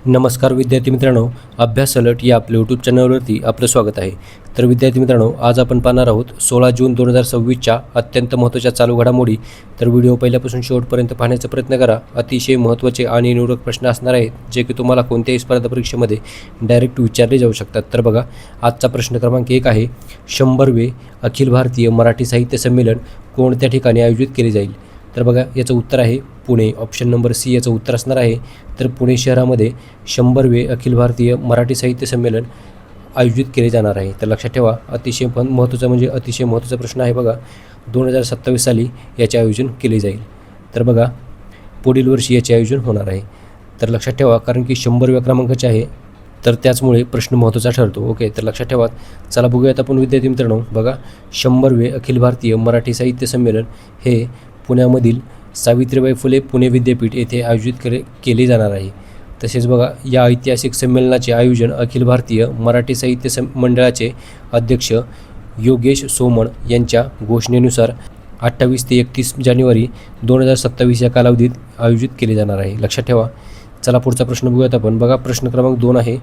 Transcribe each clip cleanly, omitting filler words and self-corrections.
नमस्कार विद्यार्थी मित्रांनो, अभ्यास अलर्ट या आपल्या यूट्यूब चॅनलवरती आपलं स्वागत आहे. तर विद्यार्थी मित्रांनो, आज आपण पाहणार आहोत 16 जून 2026च्या अत्यंत महत्त्वाच्या चालू घडामोडी. तर व्हिडिओ पहिल्यापासून शेवटपर्यंत पाहण्याचा प्रयत्न करा. अतिशय महत्त्वाचे आणि निवडक प्रश्न असणार आहेत, जे की तुम्हाला कोणत्याही स्पर्धा परीक्षेमध्ये डायरेक्ट विचारले जाऊ शकतात. तर बघा, आजचा प्रश्न क्रमांक 1 आहे, 100वे अखिल भारतीय मराठी साहित्य संमेलन कोणत्या ठिकाणी आयोजित केले जाईल? तर बघा, याचं उत्तर आहे पुणे. ऑप्शन नंबर सी याचं उत्तर असणार आहे. तर पुणे शहरामध्ये 100वे अखिल भारतीय मराठी साहित्य संमेलन आयोजित केले जाणार आहे. तर लक्षात ठेवा, अतिशय महत्त्वाचा प्रश्न आहे. बघा, 2027 साली याचे आयोजन केले जाईल. तर बघा, पुढील वर्षी याचे आयोजन होणार आहे. तर लक्षात ठेवा, कारण की 100व्या क्रमांकाचे आहे, तर त्याचमुळे प्रश्न महत्त्वाचा ठरतो. ओके, तर लक्षात ठेवा. चला बघूयात आपण विद्यार्थी मित्रांनो. बघा, 100वे अखिल भारतीय मराठी साहित्य संमेलन हे पुण्यामधील सावित्रीबाई फुले पुणे विद्यापीठ येथे आयोजित केले जाणार आहे. तसेच बघा, या ऐतिहासिक संमेलनाचे आयोजन अखिल भारतीय मराठी साहित्य मंडळाचे अध्यक्ष योगेश सोमण यांच्या घोषणेनुसार 28 ते 31 जानेवारी 2027 या कालावधीत आयोजित केले जाणार आहे. लक्षात ठेवा. चला पुढचा प्रश्न बघूयात आपण. बघा, प्रश्न क्रमांक 2 आहे,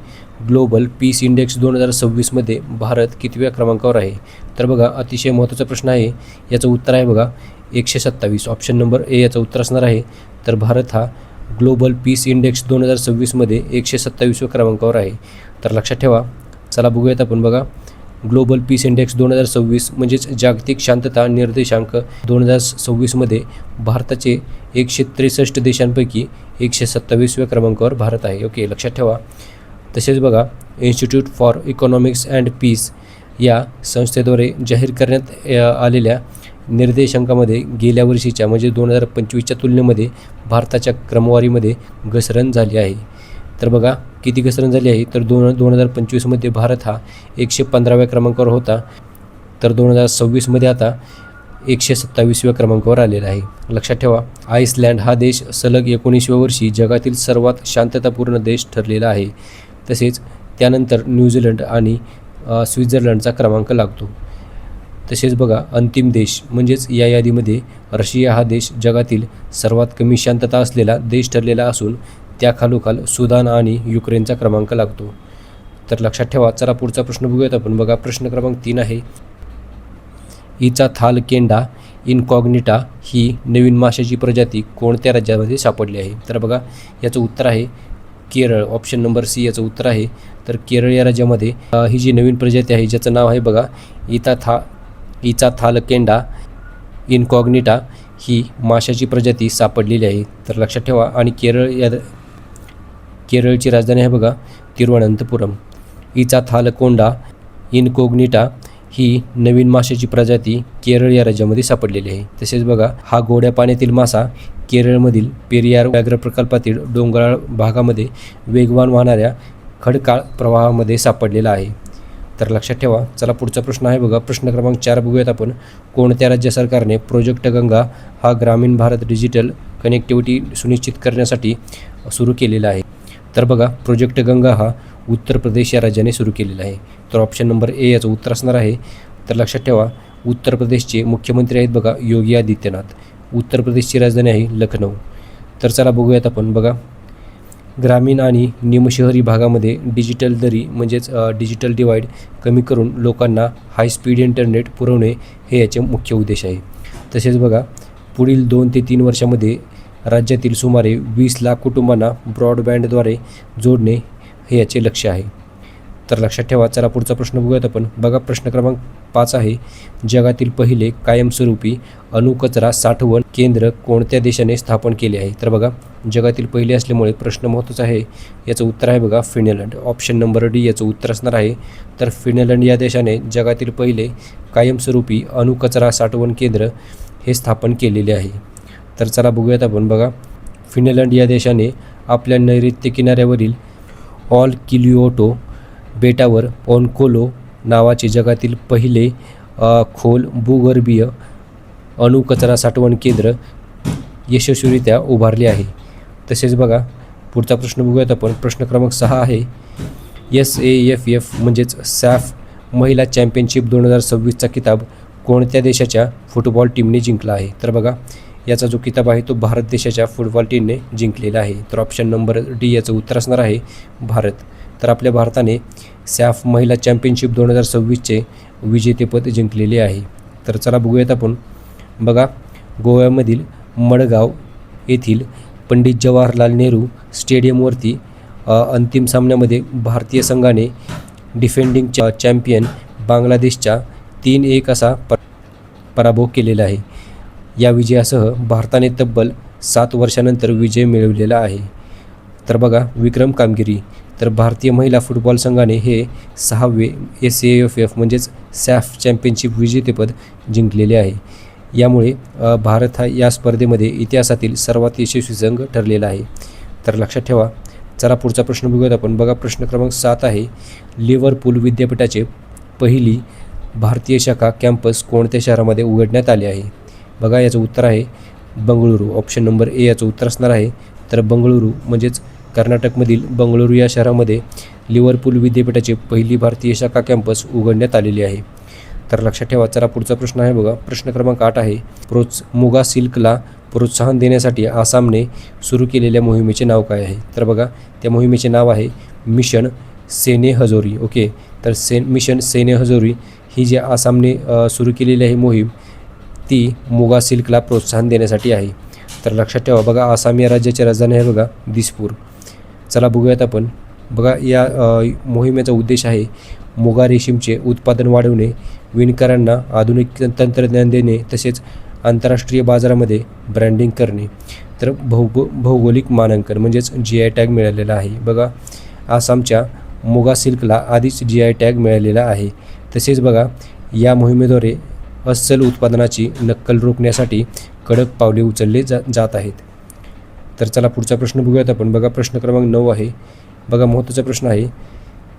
ग्लोबल पीस इंडेक्स 2026मध्ये भारत कितव्या क्रमांकावर आहे? तर बघा, अतिशय महत्त्वाचा प्रश्न आहे. याचं उत्तर आहे बघा 127. ऑप्शन नंबर ए याचं उत्तर असणार आहे. तर भारत हा ग्लोबल पीस इंडेक्स 2026मध्ये 127व्या क्रमांकावर आहे. तर लक्षात ठेवा. चला बघूयात आपण. बघा, ग्लोबल पीस इंडेक्स 2026 म्हणजेच जागतिक शांतता निर्देशांक 2026मध्ये भारताचे 163 देशांपैकी 127व्या क्रमांकावर भारत आहे. ओके, लक्षात ठेवा. तसेच बघा, institute for economics and peace या संस्थेद्वारे जाहीर करण्यात आलेल्या निर्देशांकामध्ये गेल्या वर्षीच्या म्हणजे 2025च्या तुलनेमध्ये भारताच्या क्रमवारीमध्ये घसरण झाली आहे. तर बघा, किती घसरण झाली आहे? तर 2025मध्ये भारत हा 115व्या क्रमांकावर होता, तर 2026मध्ये आता 127व्या क्रमांकावर आलेला आहे. लक्षात ठेवा. आईसलँड हा देश सलग 19व्या वर्षी जगातील सर्वात शांततापूर्ण देश ठरलेला आहे. तसेच त्यानंतर न्यूझीलंड आणि स्वित्झर्लंडचा क्रमांक लागतो. तसेच बघा, अंतिम देश म्हणजेच या यादीमध्ये रशिया हा देश जगातील सर्वात कमी शांतता असलेला देश ठरलेला असून त्याखालोखाल सुदान आणि युक्रेनचा क्रमांक लागतो. तर लक्षात ठेवा. चला पुढचा प्रश्न बघूयात आपण. बघा, प्रश्न क्रमांक 3 आहे, इचाथालकेंडा इनकॉग्निटा ही नवीन माशाची प्रजाती कोणत्या राज्यामध्ये सापडली आहे? तर बघा, याचं उत्तर आहे केरळ. ऑप्शन नंबर सी याचं उत्तर आहे. तर केरळ या राज्यामध्ये ही जी नवीन प्रजाती आहे, ज्याचं नाव आहे बघा इचाथालकेंडा इनकॉग्निटा ही माशाची प्रजाती सापडलेली आहे. तर लक्षात ठेवा. आणि केरळची राजधानी आहे बघा तिरुवनंतपुरम. इचाथालकोंडा इनकॉग्निटा ही नवीन माशाची प्रजाती केरळ या राज्यामध्ये सापडलेली आहे. तसेच बघा, हा गोड्या पाण्यातील मासा केरळमधील पेरियार व्याघ्र प्रकल्पातील डोंगराळ भागामध्ये वेगवान वाहणाऱ्या खडकाळ प्रवाहामध्ये सापडलेला आहे. तर लक्षात ठेवा. चला पुढचा प्रश्न आहे बघा, प्रश्न क्रमांक 4 बघूयात आपण. कोणत्या राज्य सरकारने प्रोजेक्ट गंगा हा ग्रामीण भारत डिजिटल कनेक्टिव्हिटी सुनिश्चित करण्यासाठी सुरू केलेला आहे? तर बघा, प्रोजेक्ट गंगा हा उत्तर प्रदेश या राज्याने सुरू केलेला आहे. तर ऑप्शन नंबर ए याचं उत्तर असणार आहे. तर लक्षात ठेवा, उत्तर प्रदेशचे मुख्यमंत्री आहेत बघा योगी आदित्यनाथ. उत्तर प्रदेशची राजधानी आहे लखनौ. तर चला बघूयात आपण. बघा, ग्रामीण आणि निमशहरी भागामध्ये डिजिटल दरी म्हणजेच डिजिटल डिवाईड कमी करून लोकांना हाय स्पीड इंटरनेट पुरवणे हे याचे मुख्य उद्देश आहे. तसेच बघा, पुढील 2 ते 3 वर्षामध्ये राज्यातील सुमारे 20 लाख कुटुंबांना ब्रॉडबँडद्वारे जोडणे हे याचे लक्ष्य आहे. तर लक्षात ठेवा. चला पुढचा प्रश्न बघूयात आपण. बघा, प्रश्न क्रमांक 5 आहे, जगातील पहिले कायमस्वरूपी अणुकचरा साठवण केंद्र कोणत्या देशाने स्थापन केले आहे? तर बघा, जगातील पहिले असल्यामुळे प्रश्न महत्त्वाचा आहे. याचं उत्तर आहे बघा फिनलंड. ऑप्शन नंबर डी याचं उत्तर असणार आहे. तर फिनलंड या देशाने जगातील पहिले कायमस्वरूपी अणुकचरा साठवण केंद्र हे स्थापन केलेले आहे. तर चला बघूयात आपण. बघा, फिनलंड या देशाने आपल्या नैऋत्य किनाऱ्यावरील ऑलकिलिओटो बेटावर ओनकोलो नावाचे जगातील पहिले खोल भूगर्भीय अणुकचरा साठवण केंद्र यशस्वीरित्या उभारले आहे. तसेच बघा, पुढचा प्रश्न बघूयात आपण. प्रश्न क्रमांक 6 आहे, SAFF म्हणजेच सॅफ महिला चॅम्पियनशिप 2026चा किताब कोणत्या देशाच्या फुटबॉल टीमने जिंकला आहे? तर बघा, याचा जो किताब आहे तो भारत देशाच्या फुटबॉल टीमने जिंकलेला आहे. तर ऑप्शन नंबर डी याचं उत्तर असणार आहे भारत. तर आपल्या भारताने सॅफ महिला चॅम्पियनशिप 2026चे विजेतेपद जिंकलेले आहे. तर चला बघूयात आपण. बघा, गोव्यामधील मडगाव येथील पंडित जवाहरलाल नेहरू स्टेडियमवरती अंतिम सामन्यामध्ये भारतीय संघाने डिफेंडिंग चॅम्पियन बांगलादेशचा 3-1 असा पराभव केलेला आहे. या विजयासह भारताने तब्बल 7 वर्षानंतर विजय मिळवलेला आहे. तर बघा, विक्रम कामगिरी. तर भारतीय महिला फुटबॉल संघाने हे 6वे SAFF म्हणजेच सॅफ चॅम्पियनशिप विजेतेपद जिंकलेले आहे. यामुळे भारत हा या स्पर्धेमध्ये इतिहासातील सर्वात यशस्वी संघ ठरलेला आहे. तर लक्षात ठेवा. चला पुढचा प्रश्न बघूयात आपण. बघा, प्रश्न क्रमांक 7 आहे. लिव्हरपूल विद्यापीठाचे पहिली भारतीय शाखा कॅम्पस कोणत्या शहरामध्ये उघडण्यात आले आहे? बघा, याचं उत्तर आहे बंगळुरू. ऑप्शन नंबर ए याचं उत्तर असणार आहे. तर बंगळुरू म्हणजेच कर्नाटकमधील बंगळुरू या शहरामध्ये लिव्हरपूल विद्यापीठाची पहिली भारतीय शाखा कॅम्पस उघडण्यात आलेली आहे. तर लक्षात ठेवा. चला पुढचा प्रश्न आहे. बघा, प्रश्न क्रमांक 8 आहे. मुगा सिल्कला प्रोत्साहन देण्यासाठी आसामने सुरू केलेल्या मोहिमेचे नाव काय आहे? तर बघा, त्या मोहिमेचे नाव आहे मिशन सेने हजोरी. ओके, तर मिशन सेने हजोरी ही जी आसामने सुरू केलेली आहे मोहीम, ती मुगा सिल्कला प्रोत्साहन देण्यासाठी आहे. तर लक्षात ठेवा. बघा, आसाम या राज्याची राजधानी आहे बघा दिसपूर. चला बघूयात आपण. बघा, या मोहिमेचा उद्देश आहे मुगा रेशीमचे उत्पादन वाढवणे, विणकरांना आधुनिक तंत्रज्ञान देणे, तसेच आंतरराष्ट्रीय बाजारामध्ये ब्रँडिंग करणे. तर भौगोलिक मानांकन म्हणजेच GI टॅग मिळालेला आहे. बघा, आसामच्या मुगा सिल्कला आधीच GI टॅग मिळालेला आहे. तसेच बघा, या मोहिमेद्वारे अस्सल उत्पादनाची नक्कल रोखण्यासाठी कडक पावले उचलले जात आहेत. तर चला पुढचा प्रश्न बघूयात आपण. बघा, प्रश्न क्रमांक 9 आहे. बघा, महत्त्वाचा प्रश्न आहे.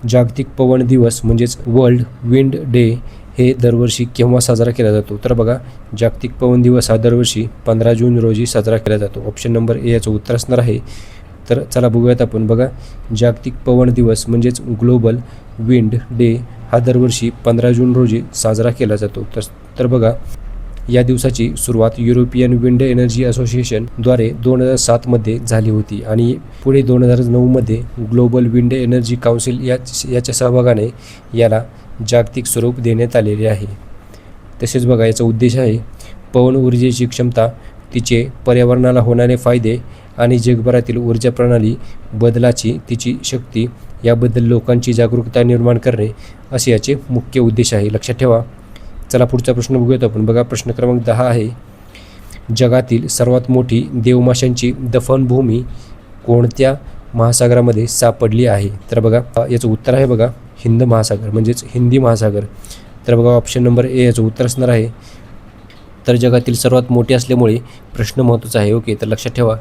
जागतिक पवन दिवस म्हणजेच वर्ल्ड विंड डे हे दरवर्षी केव्हा साजरा केला जातो? तर बघा, जागतिक पवन दिवस हा दरवर्षी 15 जून रोजी साजरा केला जातो. ऑप्शन नंबर ए याचं उत्तर असणार आहे. तर चला बघूयात आपण. बघा, जागतिक पवन दिवस म्हणजेच ग्लोबल विंड डे हा दरवर्षी 15 जून रोजी साजरा केला जातो. तर बघा, या दिवसाची सुरुवात युरोपियन विंड एनर्जी असोसिएशनद्वारे 2007मध्ये झाली होती आणि पुढे 2009मध्ये ग्लोबल विंड एनर्जी काउन्सिल याच्या सहभागाने याला जागतिक स्वरूप देण्यात आलेले आहे. तसेच बघा, याचा उद्देश आहे पवन ऊर्जेची क्षमता, तिचे पर्यावरणाला होणारे फायदे आणि जगभरातील ऊर्जा प्रणाली बदलाची तिची शक्ती याबद्दल लोकांची जागरूकता निर्माण करणे असे याचे मुख्य उद्देश आहे. लक्षात ठेवा. चला पुढचा प्रश्न बघूयात आपण. बघा, प्रश्न क्रमांक 10 आहे. जगातील सर्वात मोठी देवमाशांची दफनभूमी कोणत्या महासागरामध्ये सापडली आहे? तर बघा, याचं उत्तर आहे बघा हिंद महासागर म्हणजेच हिंदी महासागर. तर बघा, ऑप्शन नंबर ए याचं उत्तर असणार आहे. तर जगातील सर्वात मोठे असल्यामुळे प्रश्न महत्त्वाचा आहे. ओके, तर लक्षात ठेवा.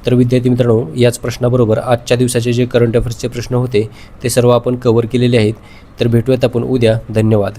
तर विद्यार्थी मित्रांनो, याच प्रश्नाबरोबर आजच्या दिवसाचे जे करंट अफेअर्सचे प्रश्न होते ते सर्व आपण कव्हर केलेले आहेत. तर भेटूयात आपण उद्या. धन्यवाद.